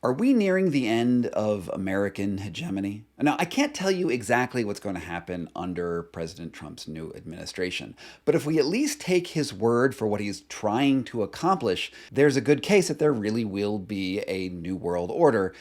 Are we nearing the end of American hegemony? Now, I can't tell you exactly what's going to happen under President Trump's new administration, but if we at least take his word for what he's trying to accomplish, there's a good case that there really will be a new world order.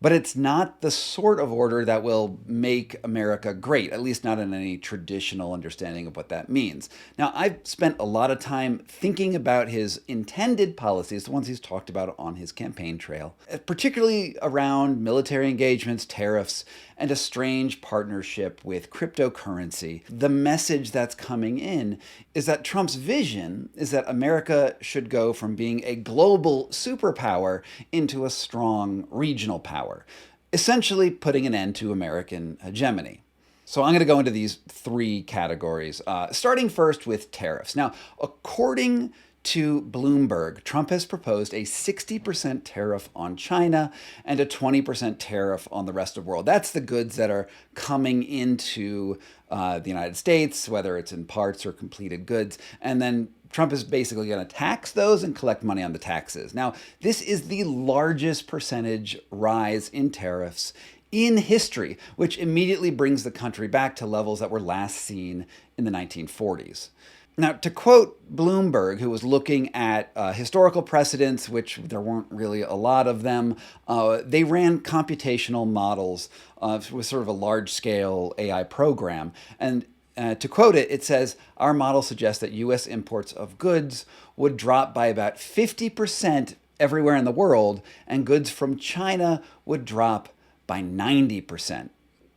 But it's not the sort of order that will make America great, at least not in any traditional understanding of what that means. Now, I've spent a lot of time thinking about his intended policies, the ones he's talked about on his campaign trail, particularly around military engagements, tariffs, and a strange partnership with cryptocurrency. The message that's coming in is that Trump's vision is that America should go from being a global superpower into a strong regional power, essentially putting an end to American hegemony. So I'm going to go into these three categories, starting first with tariffs. Now, according to Bloomberg, Trump has proposed a 60% tariff on China and a 20% tariff on the rest of the world. That's the goods that are coming into the United States, whether it's in parts or completed goods. And then Trump is basically going to tax those and collect money on the taxes. Now, this is the largest percentage rise in tariffs in history, which immediately brings the country back to levels that were last seen in the 1940s. Now, to quote Bloomberg, who was looking at historical precedents, which there weren't really a lot of them, they ran computational models with sort of a large-scale AI program. And to quote it, it says, our model suggests that U.S. imports of goods would drop by about 50% everywhere in the world, and goods from China would drop by 90%.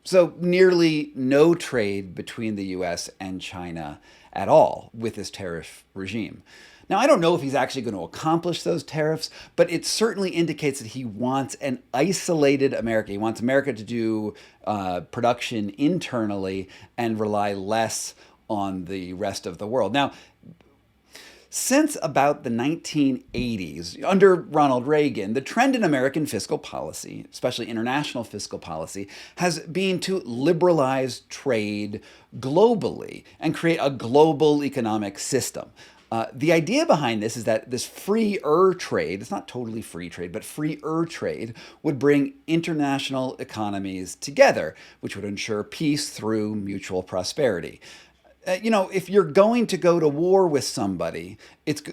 So nearly no trade between the U.S. and China at all with this tariff regime. Now, I don't know if he's actually going to accomplish those tariffs, but it certainly indicates that he wants an isolated America. He wants America to do production internally and rely less on the rest of the world. Now, since about the 1980s, under Ronald Reagan, the trend in American fiscal policy, especially international fiscal policy, has been to liberalize trade globally and create a global economic system. The idea behind this is that this freer trade, it's not totally free trade, but freer trade would bring international economies together, which would ensure peace through mutual prosperity. If you're going to go to war with somebody,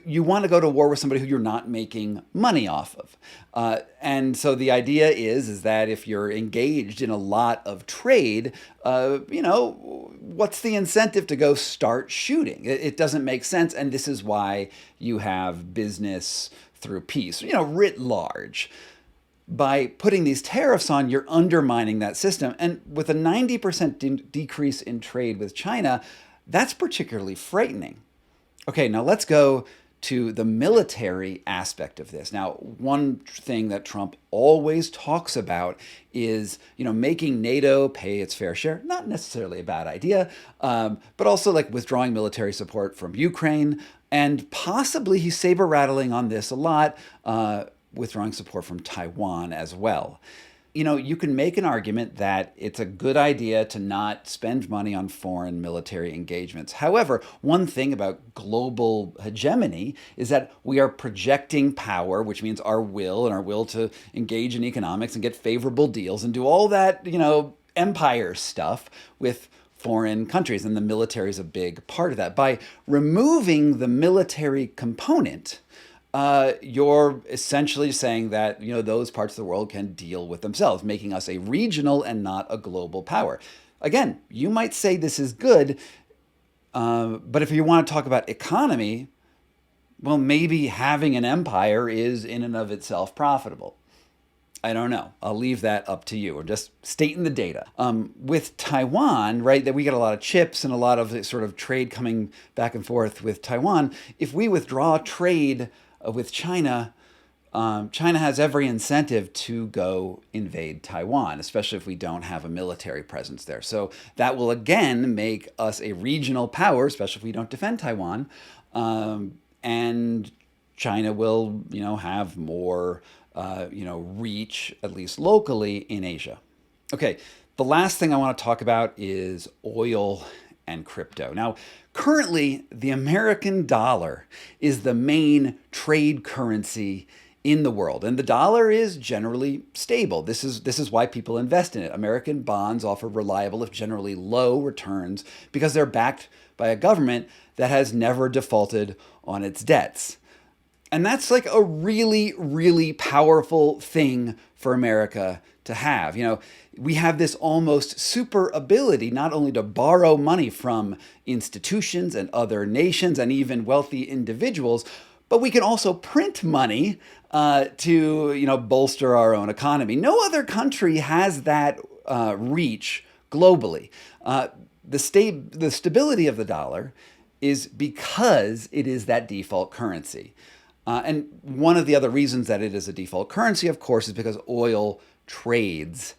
you want to go to war with somebody who you're not making money off of. And so the idea is that if you're engaged in a lot of trade, what's the incentive to go start shooting? It doesn't make sense. And this is why you have business through peace, writ large. By putting these tariffs on, you're undermining that system. And with a 90% decrease in trade with China, that's particularly frightening. Okay, now let's go to the military aspect of this. Now, one thing that Trump always talks about is, making NATO pay its fair share. Not necessarily a bad idea, but also like withdrawing military support from Ukraine, and possibly he's saber rattling on this a lot, withdrawing support from Taiwan as well. You can make an argument that it's a good idea to not spend money on foreign military engagements. However, one thing about global hegemony is that we are projecting power, which means our will to engage in economics and get favorable deals and do all that, empire stuff with foreign countries. And the military is a big part of that. By removing the military component, you're essentially saying that, those parts of the world can deal with themselves, making us a regional and not a global power. Again, you might say this is good, but if you want to talk about economy, well, maybe having an empire is in and of itself profitable. I don't know. I'll leave that up to you. We're just stating the data. With Taiwan, right, that we get a lot of chips and a lot of sort of trade coming back and forth with Taiwan. If we withdraw trade with China, China has every incentive to go invade Taiwan, especially if we don't have a military presence there. So that will again make us a regional power, especially if we don't defend Taiwan. And China will, have more, reach, at least locally, in Asia. Okay, the last thing I want to talk about is oil and crypto. Now, currently, the American dollar is the main trade currency in the world. And the dollar is generally stable. This is why people invest in it. American bonds offer reliable, if generally low, returns because they're backed by a government that has never defaulted on its debts. And that's like a really, really powerful thing for America to have. We have this almost super ability not only to borrow money from institutions and other nations and even wealthy individuals, but we can also print money to bolster our own economy. No other country has that reach globally. The stability of the dollar is because it is that default currency. And one of the other reasons that it is a default currency, of course, is because oil trades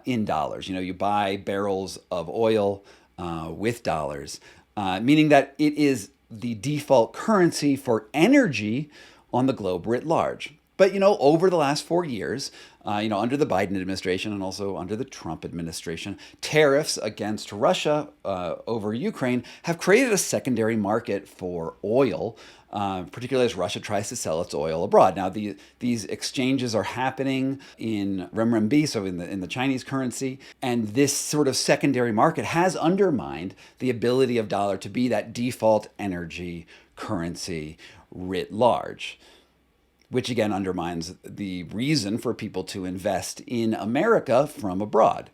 in dollars. You buy barrels of oil with dollars, meaning that it is the default currency for energy on the globe writ large. But, over the last 4 years, under the Biden administration and also under the Trump administration, tariffs against Russia over Ukraine have created a secondary market for oil, particularly as Russia tries to sell its oil abroad. Now, these exchanges are happening in renminbi, so in the Chinese currency, and this sort of secondary market has undermined the ability of dollar to be that default energy currency writ large, which again undermines the reason for people to invest in America from abroad.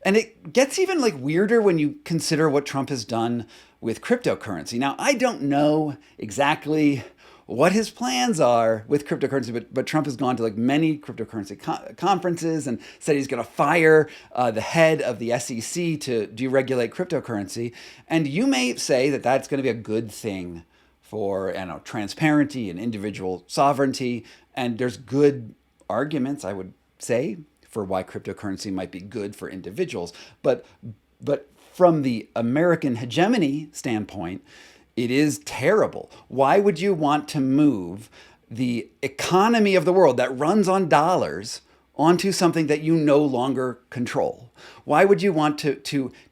And it gets even weirder when you consider what Trump has done with cryptocurrency. Now, I don't know exactly what his plans are with cryptocurrency, but Trump has gone to many cryptocurrency conferences and said he's going to fire the head of the SEC to deregulate cryptocurrency. And you may say that that's going to be a good thing for transparency and individual sovereignty. And there's good arguments, I would say, for why cryptocurrency might be good for individuals. But from the American hegemony standpoint, it is terrible. Why would you want to move the economy of the world that runs on dollars onto something that you no longer control? Why would you want to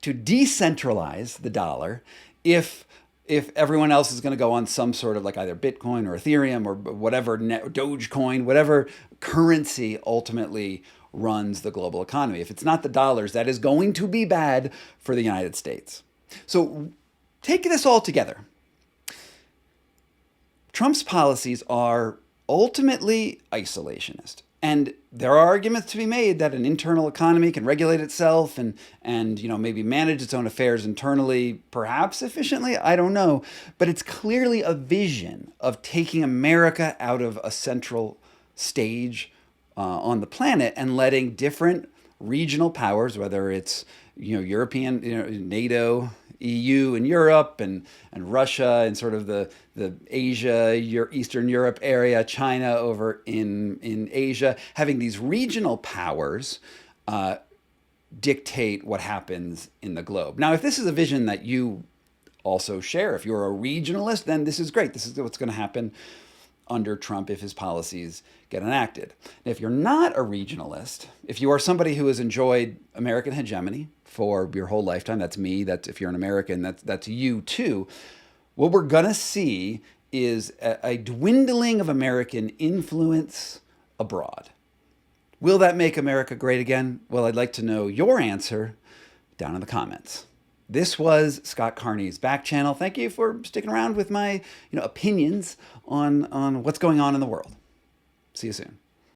decentralize the dollar if everyone else is going to go on some sort of either Bitcoin or Ethereum or whatever, Dogecoin, whatever currency ultimately runs the global economy? If it's not the dollars, that is going to be bad for the United States. So take this all together. Trump's policies are ultimately isolationist. And there are arguments to be made that an internal economy can regulate itself and maybe manage its own affairs internally, perhaps efficiently. I don't know. But it's clearly a vision of taking America out of a central stage on the planet and letting different regional powers, whether it's European, NATO, EU and Europe, and Russia and sort of the Asia, Eastern Europe area, China over in Asia, having these regional powers dictate what happens in the globe. Now, if this is a vision that you also share, if you're a regionalist, then this is great. This is what's going to happen under Trump if his policies get enacted. If you're not a regionalist, if you are somebody who has enjoyed American hegemony for your whole lifetime, that's me, that's if you're an American, that's you too, what we're gonna see is a dwindling of American influence abroad. Will that make America great again? Well, I'd like to know your answer down in the comments. This was Scott Carney's Back Channel. Thank you for sticking around with my opinions on what's going on in the world. See you soon.